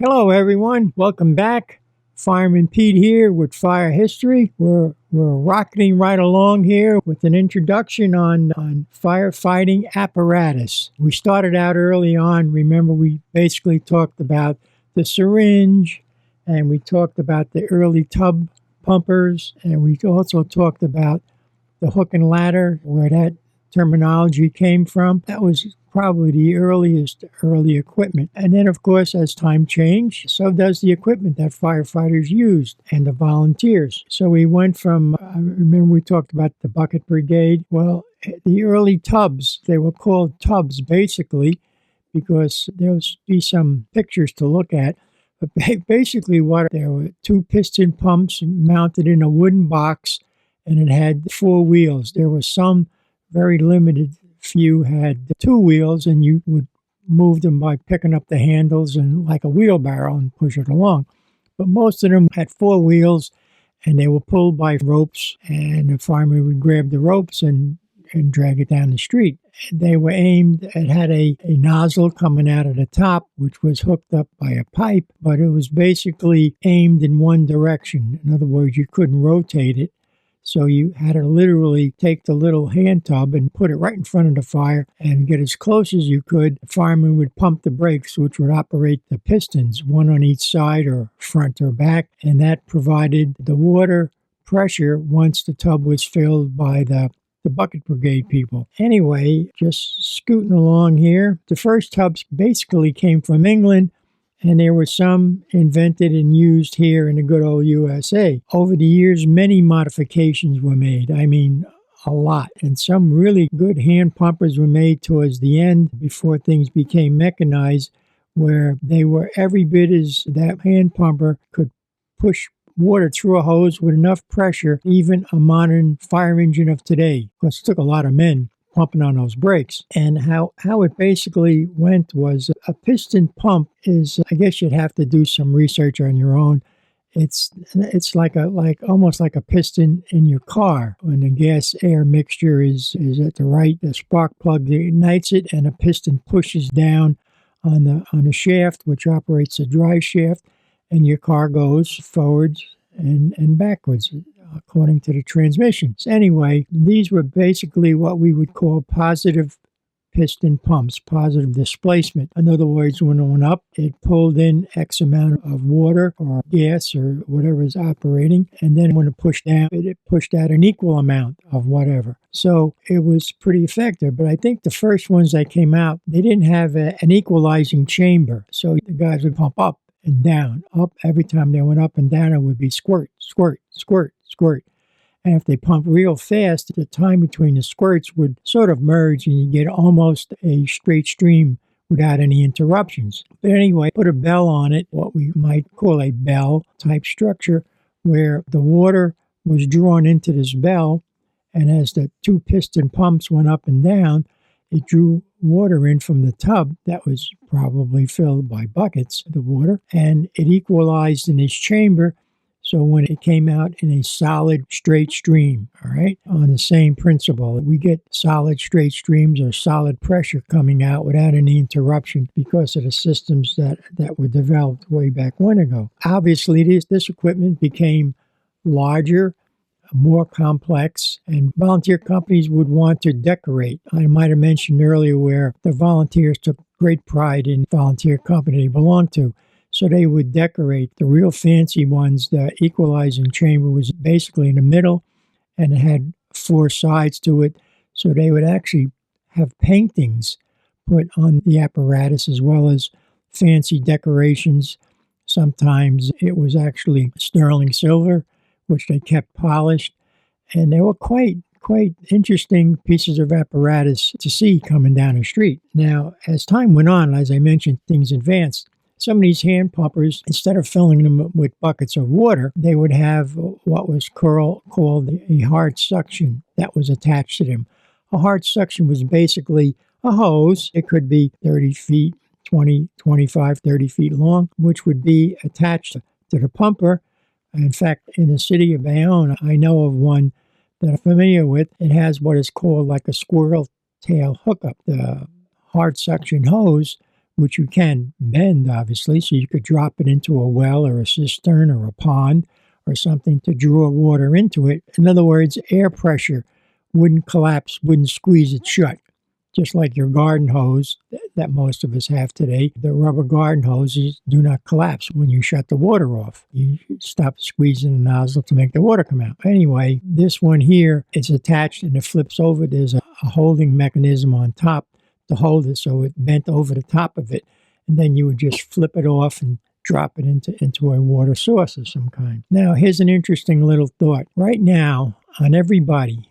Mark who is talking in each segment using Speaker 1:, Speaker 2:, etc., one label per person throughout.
Speaker 1: Hello, everyone. Welcome back. Fireman Pete here with Fire History. We're rocketing right along here with an introduction on firefighting apparatus. We started out early on. Remember, we basically talked about the syringe, and we talked about the early tub pumpers, and we also talked about the hook and ladder, where that terminology came from. That was probably the early equipment. And then, of course, as time changed, so does the equipment that firefighters used and the volunteers. So we went from, remember we talked about the bucket brigade? Well, the early tubs, they were called tubs basically because there'll be some pictures to look at. But basically there were two piston pumps mounted in a wooden box, and it had four wheels. There was some very limited few had two wheels, and you would move them by picking up the handles and like a wheelbarrow and push it along. But most of them had four wheels, and they were pulled by ropes, and the fireman would grab the ropes and drag it down the street. They were aimed, it had a nozzle coming out of the top, which was hooked up by a pipe, but it was basically aimed in one direction. In other words, you couldn't rotate it. So you had to literally take the little hand tub and put it right in front of the fire and get as close as you could. The fireman would pump the brakes, which would operate the pistons, one on each side or front or back, and that provided the water pressure once the tub was filled by the bucket brigade people. Anyway, just scooting along here, the first tubs basically came from England, and there were some invented and used here in the good old USA. Over the years, many modifications were made. I mean, a lot. And some really good hand pumpers were made towards the end before things became mechanized, where they were every bit as that hand pumper could push water through a hose with enough pressure, even a modern fire engine of today. Because it took a lot of men pumping on those brakes. And how it basically went was a piston pump is, I guess you'd have to do some research on your own. It's like almost like a piston in your car. When the gas air mixture is at the spark plug that ignites it, and a piston pushes down on the shaft, which operates a drive shaft, and your car goes forwards and backwards according to the transmissions. Anyway, these were basically what we would call positive piston pumps, positive displacement. In other words, when it went up, it pulled in X amount of water or gas or whatever is operating, and then when it pushed down, it pushed out an equal amount of whatever. So it was pretty effective, but I think the first ones that came out, they didn't have an equalizing chamber, so the guys would pump up and down, up. Every time they went up and down, it would be squirt, squirt, squirt, squirt. And if they pump real fast, the time between the squirts would sort of merge and you get almost a straight stream without any interruptions. But anyway, put a bell on it, what we might call a bell type structure, where the water was drawn into this bell, and as the two piston pumps went up and down, it drew water in from the tub that was probably filled by buckets, the water, and it equalized in its chamber. So when it came out in a solid straight stream, all right, on the same principle, we get solid straight streams or solid pressure coming out without any interruption because of the systems that were developed way back when ago. Obviously, this equipment became larger, more complex, and volunteer companies would want to decorate. I might have mentioned earlier where the volunteers took great pride in the volunteer company they belonged to. So they would decorate. The real fancy ones, the equalizing chamber was basically in the middle, and it had four sides to it. So they would actually have paintings put on the apparatus as well as fancy decorations. Sometimes it was actually sterling silver, which they kept polished. And they were quite interesting pieces of apparatus to see coming down the street. Now, as time went on, as I mentioned, things advanced. Some of these hand pumpers, instead of filling them with buckets of water, they would have what was called a hard suction that was attached to them. A hard suction was basically a hose. It could be 30 feet, 20, 25, 30 feet long, which would be attached to the pumper. In fact, in the city of Bayonne, I know of one that I'm familiar with. It has what is called like a squirrel tail hookup. The hard suction hose which you can bend, obviously, so you could drop it into a well or a cistern or a pond or something to draw water into it. In other words, air pressure wouldn't collapse, wouldn't squeeze it shut. Just like your garden hose that most of us have today, the rubber garden hoses do not collapse when you shut the water off. You stop squeezing the nozzle to make the water come out. Anyway, this one here is attached and it flips over. There's a holding mechanism on top to hold it, so it bent over the top of it. And then you would just flip it off and drop it into a water source of some kind. Now, here's an interesting little thought. Right now, on everybody,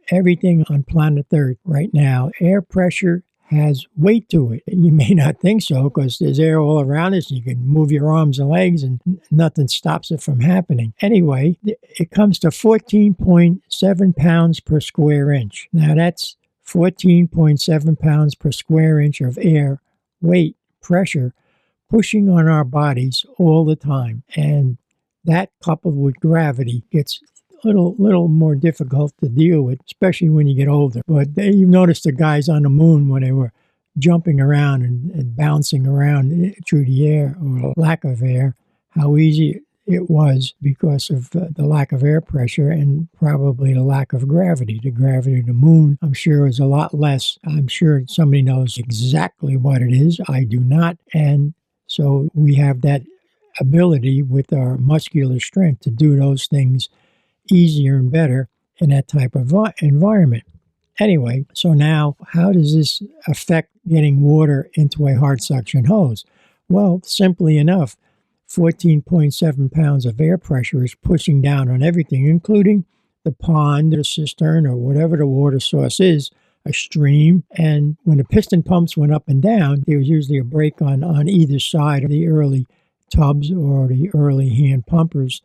Speaker 1: everything on planet Earth right now, air pressure has weight to it. You may not think so because there's air all around us. You can move your arms and legs and nothing stops it from happening. Anyway, it comes to 14.7 pounds per square inch. Now that's 14.7 pounds per square inch of air weight, pressure, pushing on our bodies all the time. And that coupled with gravity gets little more difficult to deal with, especially when you get older. But you noticed the guys on the moon when they were jumping around and bouncing around through the air or lack of air, how easy it was because of the lack of air pressure and probably the lack of gravity. The gravity of the moon, I'm sure, is a lot less. I'm sure somebody knows exactly what it is. I do not. And so we have that ability with our muscular strength to do those things easier and better in that type of environment. Anyway, so now how does this affect getting water into a hard suction hose? Well, simply enough, 14.7 pounds of air pressure is pushing down on everything, including the pond, the cistern, or whatever the water source is, a stream. And when the piston pumps went up and down, there was usually a break on either side of the early tubs or the early hand pumpers,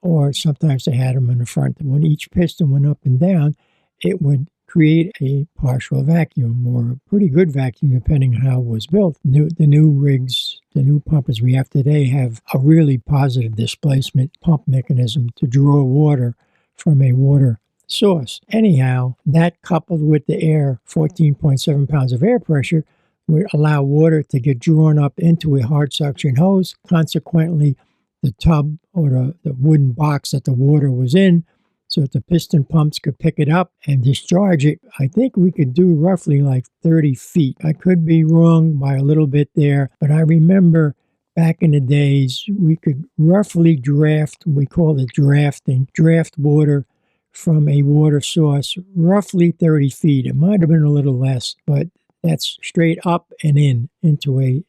Speaker 1: or sometimes they had them in the front. When each piston went up and down, it would create a partial vacuum or a pretty good vacuum depending on how it was built. The new rigs, the new pumpers we have today have a really positive displacement pump mechanism to draw water from a water source. Anyhow, that coupled with the air, 14.7 pounds of air pressure, would allow water to get drawn up into a hard suction hose. Consequently, the tub or the wooden box that the water was in, so that the piston pumps could pick it up and discharge it. I think we could do roughly like 30 feet. I could be wrong by a little bit there, but I remember back in the days, we could roughly draft, we call it drafting, draft water from a water source, roughly 30 feet. It might have been a little less, but that's straight up and into a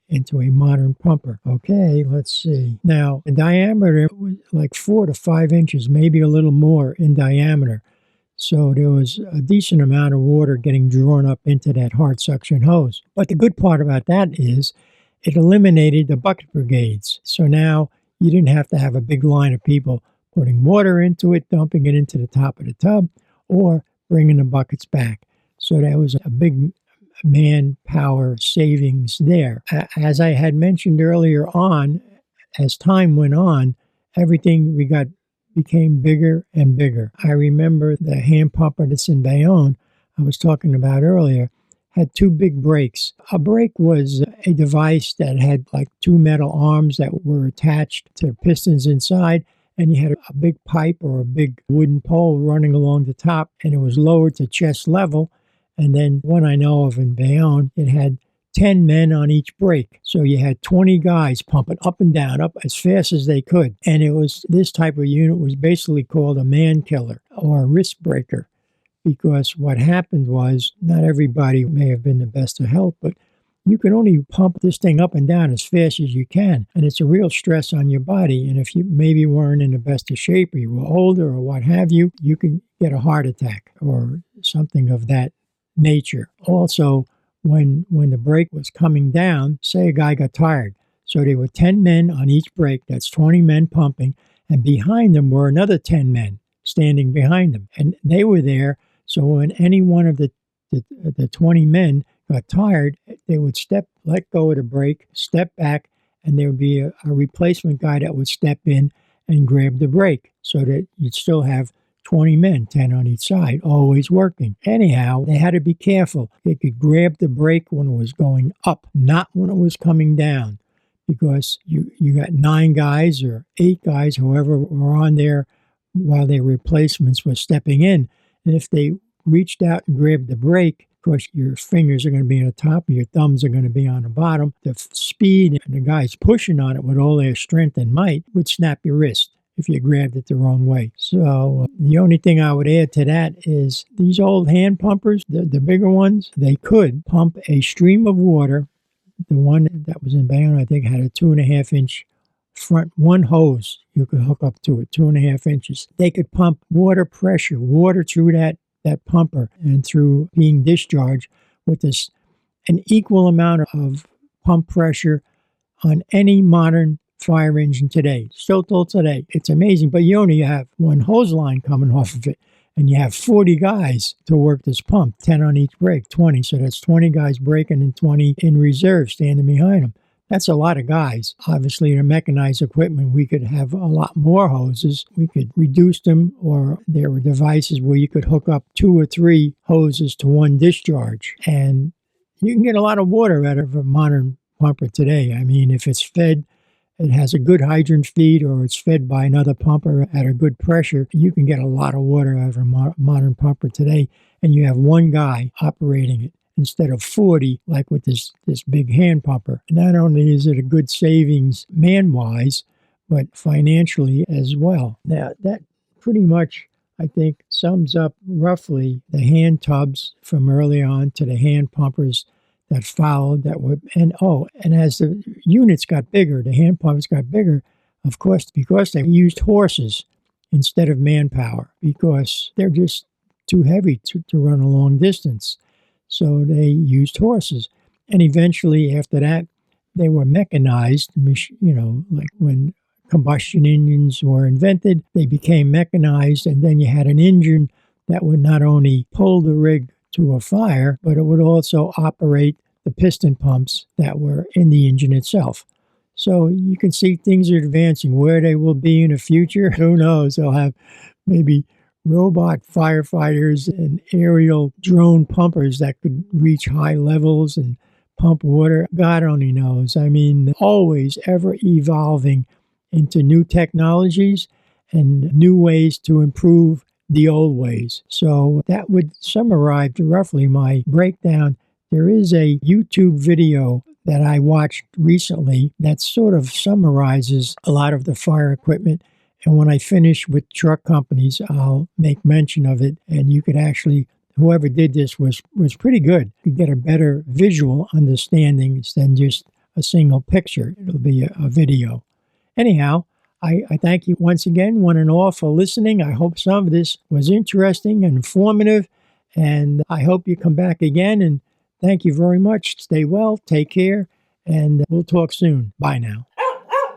Speaker 1: modern pumper. Okay, let's see. Now, the diameter was like 4 to 5 inches, maybe a little more in diameter. So there was a decent amount of water getting drawn up into that hard suction hose. But the good part about that is it eliminated the bucket brigades. So now you didn't have to have a big line of people putting water into it, dumping it into the top of the tub, or bringing the buckets back. So that was a big manpower savings there. As I had mentioned earlier on, as time went on, everything became bigger and bigger. I remember the hand pumper that's in Bayonne I was talking about earlier had 2 big brakes. A brake was a device that had like 2 metal arms that were attached to pistons inside, and you had a big pipe or a big wooden pole running along the top, and it was lowered to chest level. And then one I know of in Bayonne, it had 10 men on each brake. So you had 20 guys pumping up and down, up as fast as they could. And this type of unit was basically called a man killer or a wrist breaker, because what happened was not everybody may have been the best of health, but you can only pump this thing up and down as fast as you can. And it's a real stress on your body. And if you maybe weren't in the best of shape or you were older or what have you, you can get a heart attack or something of that nature. Also, when the brake was coming down, say a guy got tired. So there were 10 men on each brake, that's 20 men pumping, and behind them were another 10 men standing behind them. And they were there, so when any one of the 20 men got tired, they would let go of the brake, step back, and there would be a replacement guy that would step in and grab the brake so that you'd still have 20 men, 10 on each side, always working. Anyhow, they had to be careful. They could grab the brake when it was going up, not when it was coming down, because you got 9 guys or 8 guys, whoever were on there while their replacements were stepping in. And if they reached out and grabbed the brake, of course, your fingers are going to be on the top and your thumbs are going to be on the bottom. The speed and the guys pushing on it with all their strength and might would snap your wrist if you grabbed it the wrong way. So the only thing I would add to that is these old hand pumpers, the bigger ones, they could pump a stream of water. The one that was in Bayonne, I think, had a 2.5-inch front, one hose you could hook up to it, 2.5 inches. They could pump water pressure, water through that pumper and through being discharged with an equal amount of pump pressure on any modern fire engine today. Still till today. It's amazing, but you only have one hose line coming off of it, and you have 40 guys to work this pump, 10 on each brake, 20. So that's 20 guys braking and 20 in reserve standing behind them. That's a lot of guys. Obviously, in mechanized equipment, we could have a lot more hoses. We could reduce them, or there were devices where you could hook up 2 or 3 hoses to one discharge. And you can get a lot of water out of a modern pumper today. I mean, if it's fed, it has a good hydrant feed, or it's fed by another pumper at a good pressure, you can get a lot of water out of a modern pumper today, and you have one guy operating it, instead of 40, like with this big hand pumper. Not only is it a good savings man-wise, but financially as well. Now, that pretty much, I think, sums up roughly the hand tubs from early on to the hand pumpers that followed, and as the units got bigger, the hand pumpers got bigger, of course, because they used horses instead of manpower, because they're just too heavy to run a long distance. So they used horses. And eventually, after that, they were mechanized, like when combustion engines were invented, they became mechanized, and then you had an engine that would not only pull the rig to a fire, but it would also operate the piston pumps that were in the engine itself. So you can see things are advancing. Where they will be in the future, who knows? They'll have maybe robot firefighters and aerial drone pumpers that could reach high levels and pump water. God only knows. I mean, always ever evolving into new technologies and new ways to improve the old ways. So that would summarize roughly my breakdown. There is a YouTube video that I watched recently that sort of summarizes a lot of the fire equipment. And when I finish with truck companies, I'll make mention of it. And you could actually, whoever did this was pretty good. You get a better visual understanding than just a single picture. It'll be a video. Anyhow, I thank you once again, one and all, for listening. I hope some of this was interesting and informative. And I hope you come back again. And thank you very much. Stay well, take care, and we'll talk soon. Bye now.